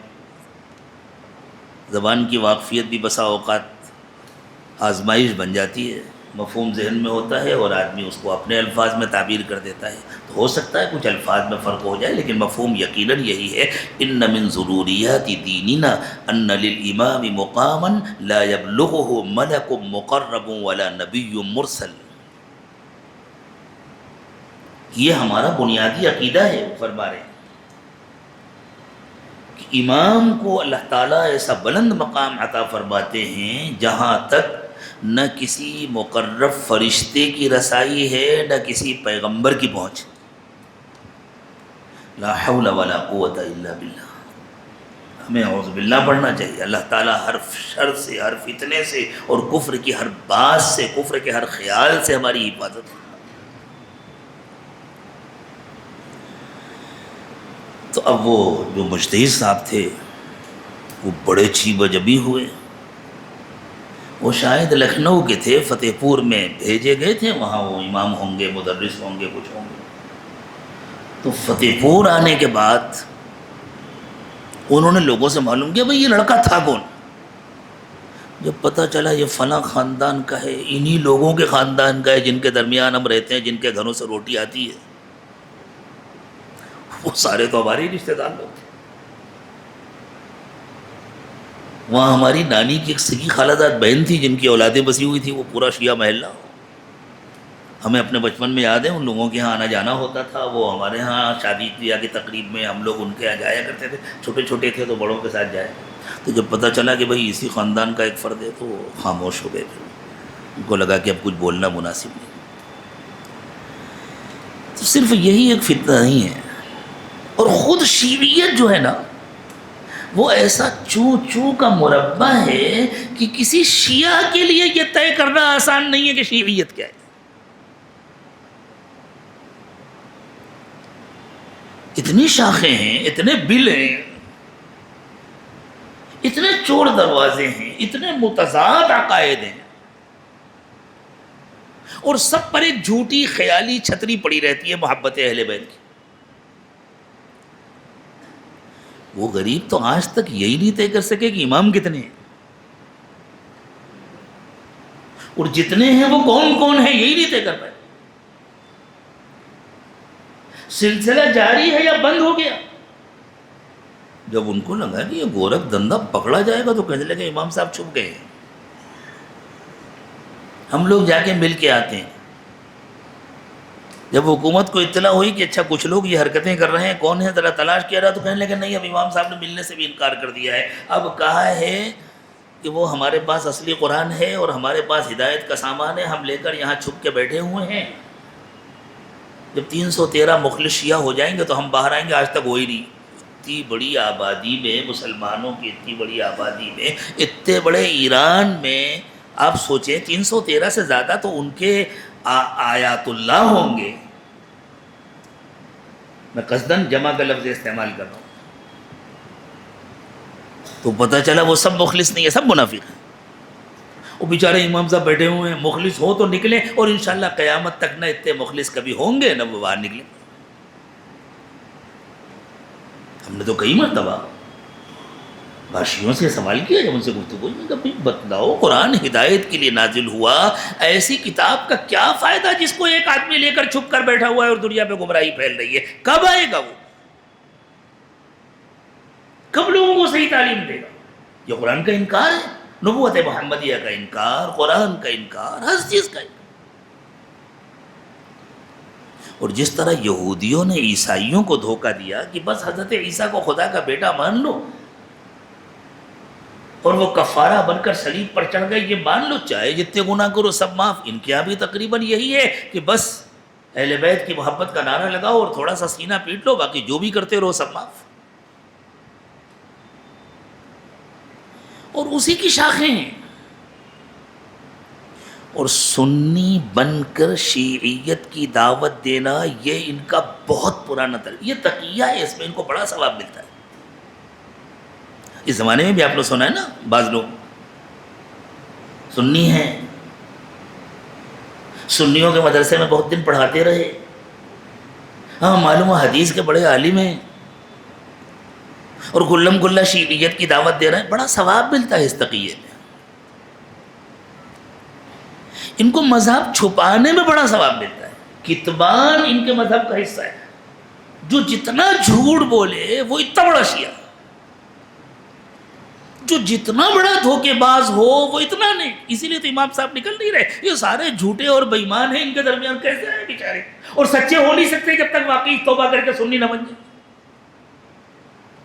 زبان کی واقفیت بھی بسا اوقات آزمائش بن جاتی ہے، مفہوم ذہن میں ہوتا ہے اور آدمی اس کو اپنے الفاظ میں تعبیر کر دیتا ہے. تو ہو سکتا ہے کچھ الفاظ میں فرق ہو جائے، لیکن مفہوم یقیناً یہی ہے. ان من ضروریات دیننا ان للامام مقاما لا یبلغه ملک مقرب ولا نبی مرسل. یہ ہمارا بنیادی عقیدہ ہے. وہ فرما رہے ہیں کہ امام کو اللہ تعالیٰ ایسا بلند مقام عطا فرماتے ہیں جہاں تک نہ کسی مقرب فرشتے کی رسائی ہے نہ کسی پیغمبر کی پہنچ. لا حول ولا قوت الا باللہ. ہمیں اعوذ باللہ پڑھنا چاہیے. اللہ تعالیٰ ہر شر سے، ہر فتنے سے اور کفر کی ہر بات سے، کفر کے ہر خیال سے ہماری حفاظت کرے. تو اب وہ جو مجتہد صاحب تھے وہ بڑے چیبہ جبی ہوئے. وہ شاید لکھنؤ کے تھے، فتح پور میں بھیجے گئے تھے، وہاں وہ امام ہوں گے، مدرس ہوں گے، کچھ ہوں گے. تو فتح پور آنے کے بعد انہوں نے لوگوں سے معلوم کیا بھئی یہ لڑکا تھا کون. جب پتہ چلا یہ فلاں خاندان کا ہے، انہی لوگوں کے خاندان کا ہے جن کے درمیان ہم رہتے ہیں، جن کے گھروں سے روٹی آتی ہے. وہ سارے تو ہمارے ہی رشتے دار لوگ تھے. وہاں ہماری نانی کی ایک سگی خالہ زاد بہن تھی جن کی اولادیں بسی ہوئی تھی، وہ پورا شیعہ محلہ. ہمیں اپنے بچپن میں یاد ہے ان لوگوں کے ہاں آنا جانا ہوتا تھا. وہ ہمارے ہاں شادی بیاہ کی تقریب میں ہم لوگ ان کے یہاں جایا کرتے تھے. چھوٹے چھوٹے تھے تو بڑوں کے ساتھ جائے. تو جب پتہ چلا کہ بھئی اسی خاندان کا ایک فرد ہے تو وہ خاموش ہو گئے. پھر ان کو لگا کہ اب کچھ بولنا مناسب نہیں. تو صرف یہی ایک فتنہ نہیں ہے. اور خود شیعیت جو ہے نا وہ ایسا چوں چوں کا مربع ہے کہ کسی شیعہ کے لیے یہ طے کرنا آسان نہیں ہے کہ شیعیت کیا ہے. اتنی شاخیں ہیں، اتنے بل ہیں، اتنے چور دروازے ہیں، اتنے متضاد عقائد ہیں، اور سب پر ایک جھوٹی خیالی چھتری پڑی رہتی ہے محبت اہل بیت کی. وہ غریب تو آج تک یہی نہیں طے کر سکے کہ امام کتنے ہیں، اور جتنے ہیں وہ کون کون ہیں یہی نہیں طے کر پائے. سلسلہ جاری ہے یا بند ہو گیا. جب ان کو لگا کہ یہ گورکھ دھندا پکڑا جائے گا تو کہنے لگے امام صاحب چھپ گئے ہیں، ہم لوگ جا کے مل کے آتے ہیں. جب حکومت کو اطلاع ہوئی کہ اچھا کچھ لوگ یہ حرکتیں کر رہے ہیں، کون ہیں ذرا تلاش کیا رہا، تو کہنے لگے نہیں اب امام صاحب نے ملنے سے بھی انکار کر دیا ہے. اب کہا ہے کہ وہ ہمارے پاس اصلی قرآن ہے اور ہمارے پاس ہدایت کا سامان ہے، ہم لے کر یہاں چھپ کے بیٹھے ہوئے ہیں. جب 313 مخلص شیعہ ہو جائیں گے تو ہم باہر آئیں گے. آج تک وہی نہیں. اتنی بڑی آبادی میں، مسلمانوں کی اتنی بڑی آبادی میں، اتنے بڑے ایران میں، آپ سوچیں 313 سے زیادہ تو ان کے آیات اللہ ہوں گے. میں قصداً جمع کا لفظ استعمال کر رہا ہوں. تو پتہ چلا وہ سب مخلص نہیں ہے، سب منافق ہیں. وہ بیچارے امام صاحب بیٹھے ہوئے ہیں، مخلص ہو تو نکلیں، اور انشاءاللہ قیامت تک نہ اتنے مخلص کبھی ہوں گے نہ وہ باہر نکلیں. ہم نے تو کئی مرتبہ باشیوں سے سوال کیا جب ان سے گفتگو میں کہ بتلاؤ قرآن ہدایت کے لیے نازل ہوا، ایسی کتاب کا کیا فائدہ جس کو ایک آدمی لے کر چھپ کر بیٹھا ہوا ہے اور دنیا پہ گمراہی پھیل رہی ہے. کب آئے گا وہ؟ کب لوگوں کو صحیح تعلیم دے گا؟ یہ قرآن کا انکار ہے، نبوت محمدیہ کا انکار، قرآن کا انکار، ہر چیز کا انکار. اور جس طرح یہودیوں نے عیسائیوں کو دھوکہ دیا کہ بس حضرت عیسیٰ کو خدا کا بیٹا مان لو اور وہ کفارہ بن کر صلیب پر چڑھ گئے، یہ مان لو، چاہے جتنے گناہ کرو سب معاف، ان کے یہاں بھی تقریباً یہی ہے کہ بس اہل بیت کی محبت کا نعرہ لگاؤ اور تھوڑا سا سینہ پیٹ لو، باقی جو بھی کرتے رہو سب معاف۔ اور اسی کی شاخیں ہیں۔ اور سنی بن کر شیعیت کی دعوت دینا یہ ان کا بہت پرانا طریقہ، یہ تقیہ ہے، اس میں ان کو بڑا ثواب ملتا ہے۔ اس زمانے میں بھی آپ نے سنا ہے نا، بعض لوگ سنی ہیں، سنیوں کے مدرسے میں بہت دن پڑھاتے رہے، ہاں معلوم ہے حدیث کے بڑے عالم ہیں، اور گلم گلہ شیعیت کی دعوت دے رہے ہیں، بڑا ثواب ملتا ہے اس تقیے میں۔ ان کو مذہب چھپانے میں بڑا ثواب ملتا ہے، کتمان ان کے مذہب کا حصہ ہے۔ جو جتنا جھوٹ بولے وہ اتنا بڑا شیعہ، جو جتنا بڑا دھوکے باز ہو وہ اتنا نہیں۔ اسی لیے تو امام صاحب نکل نہیں رہے، یہ سارے جھوٹے اور بے ایمان ہیں، ان کے درمیان کیسے ہیں بیچارے، اور سچے ہو نہیں سکتے جب تک واقعی توبہ کر کے سنی نہ بن جائے۔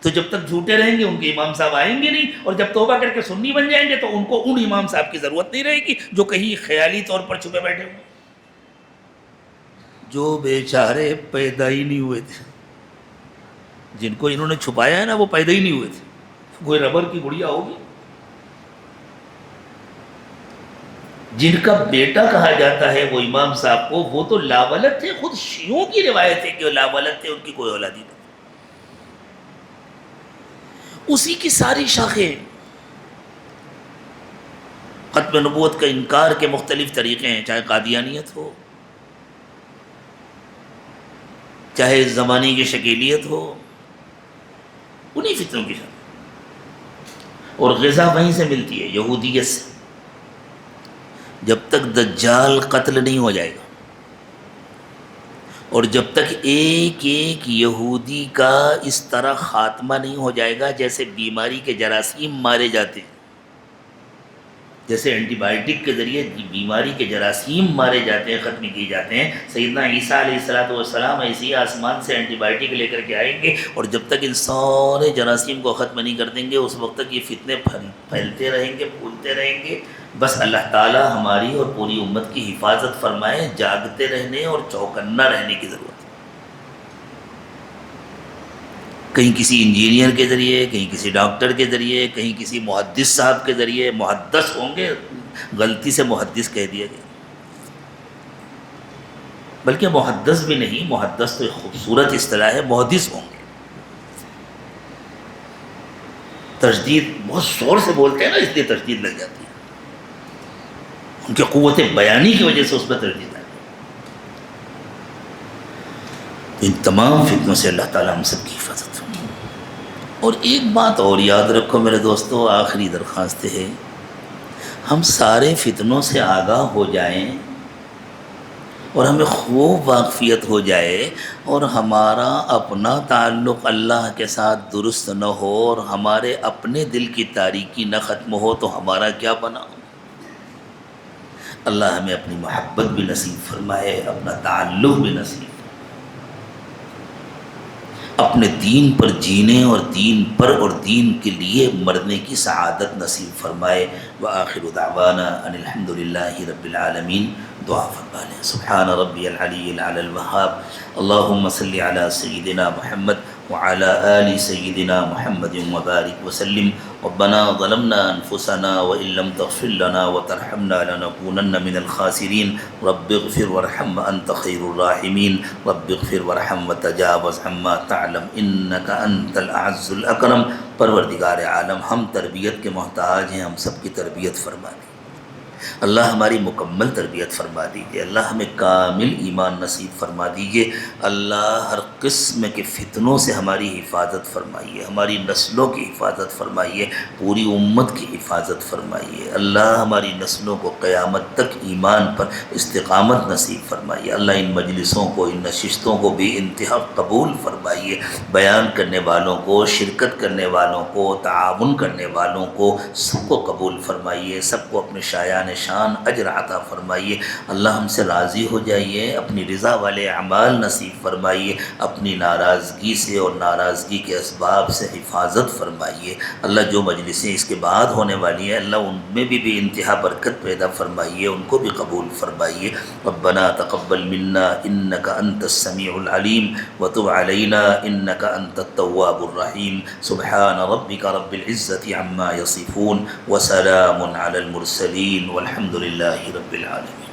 تو جب تک جھوٹے رہیں گے ان کے امام صاحب آئیں گے نہیں، اور جب توبہ کر کے سنی بن جائیں گے تو ان کو ان امام صاحب کی ضرورت نہیں رہے گی جو کہیں خیالی طور پر چھپے بیٹھے ہوئے، جو بیچارے پیدا ہی نہیں ہوئے تھے، جن کو انہوں نے چھپایا ہے نا وہ پیدا ہی نہیں ہوئے تھے، کوئی ربر کی گڑیا ہوگی۔ جن کا بیٹا کہا جاتا ہے وہ امام صاحب کو، وہ تو لاولد تھے، خود شیعوں کی روایت ہے کہ وہ لاولد تھے، ان کی کوئی اولادی نہیں۔ اسی کی ساری شاخیں۔ ختم نبوت کا انکار کے مختلف طریقے ہیں، چاہے قادیانیت ہو، چاہے زمانے کی شکیلیت ہو، انہی فتنوں کی شاخ، اور غذا وہیں سے ملتی ہے، یہودیت سے۔ جب تک دجال قتل نہیں ہو جائے گا، اور جب تک ایک ایک یہودی کا اس طرح خاتمہ نہیں ہو جائے گا جیسے بیماری کے جراثیم مارے جاتے ہیں، جیسے اینٹی بائیوٹک کے ذریعے بیماری کے جراثیم مارے جاتے ہیں، ختم کیے جاتے ہیں، سیدنا عیسیٰ علیہ السلام ایسی آسمان سے اینٹی بائیوٹک لے کر کے آئیں گے، اور جب تک ان سارے جراثیم کو ختم نہیں کر دیں گے اس وقت تک یہ فتنے پھیلتے رہیں گے، پھولتے رہیں گے۔ بس اللہ تعالی ہماری اور پوری امت کی حفاظت فرمائے، جاگتے رہنے اور چوکنا رہنے کی ضرورت ہے۔ کہیں کسی انجینئر کے ذریعے، کہیں کسی ڈاکٹر کے ذریعے، کہیں کسی محدث صاحب کے ذریعے، محدث ہوں گے، غلطی سے محدث کہہ دیا گیا، بلکہ محدث بھی نہیں، محدث تو ایک خوبصورت اصطلاح ہے، محدث ہوں گے۔ تشدید بہت زور سے بولتے ہیں نا، اس لیے تشدید لگ جاتی ہے، ان کی قوت بیانی کی وجہ سے اس پر تشدید آتی ہے۔ ان تمام فتنوں سے اللہ تعالیٰ ہم سب کی حفاظت ہو۔ اور ایک بات اور یاد رکھو میرے دوستو، آخری درخواست ہے، ہم سارے فتنوں سے آگاہ ہو جائیں اور ہمیں خوب واقفیت ہو جائے، اور ہمارا اپنا تعلق اللہ کے ساتھ درست نہ ہو اور ہمارے اپنے دل کی تاریکی نہ ختم ہو تو ہمارا کیا بنا؟ اللہ ہمیں اپنی محبت بھی نصیب فرمائے، اپنا تعلق بھی نصیب، اپنے دین پر جینے اور دین پر اور دین کے لیے مرنے کی سعادت نصیب فرمائے۔ وآخر دعوانا ان الحمد للہ رب العالمین۔ دعا فرما لیں۔ سبحان ربی العلی الاعلی الوہاب، اللہم صلی علی سیدنا محمد وعلی آل سیدنا محمد وبارک وسلم۔ ربنا ظلمنا انفسنا وان لم تغفر لنا وترحمنا لنكونن من الخاسرین۔ رب اغفر وارحم وانت خیر الراحمین۔ رب اغفر وارحم وتجاوز عما تعلم انک انت الاعز الاکرم۔ پروردگار عالم، ہم تربیت کے محتاج ہیں، ہم سب کی تربیت فرما دیں۔ اللہ ہماری مکمل تربیت فرما دیجیے، اللہ ہمیں کامل ایمان نصیب فرما دیجیے، اللہ ہر قسم کے فتنوں سے ہماری حفاظت فرمائیے، ہماری نسلوں کی حفاظت فرمائیے، پوری امت کی حفاظت فرمائیے۔ اللہ ہماری نسلوں کو قیامت تک ایمان پر استقامت نصیب فرمائیے۔ اللہ ان مجلسوں کو، ان نشستوں کو بھی انتہا قبول فرمائیے۔ بیان کرنے والوں کو، شرکت کرنے والوں کو، تعاون کرنے والوں کو سب کو قبول فرمائیے، سب کو اپنے شایان شان اجر عطا فرمائیے۔ اللہ ہم سے راضی ہو جائیے، اپنی رضا والے اعمال نصیب فرمائیے، اپنی ناراضگی سے اور ناراضگی کے اسباب سے حفاظت فرمائیے۔ اللہ جو مجلسیں اس کے بعد ہونے والی ہیں، اللہ ان میں بھی انتہا برکت پیدا فرمائیے، ان کو بھی قبول فرمائیے۔ ربنا تقبل منا انک انت السمیع العلیم وتب علینا انک انت التواب الرحیم۔ سبحان ربک رب العزۃ عما یصفون وسلام علی المرسلین والحمد للہ رب العالمین۔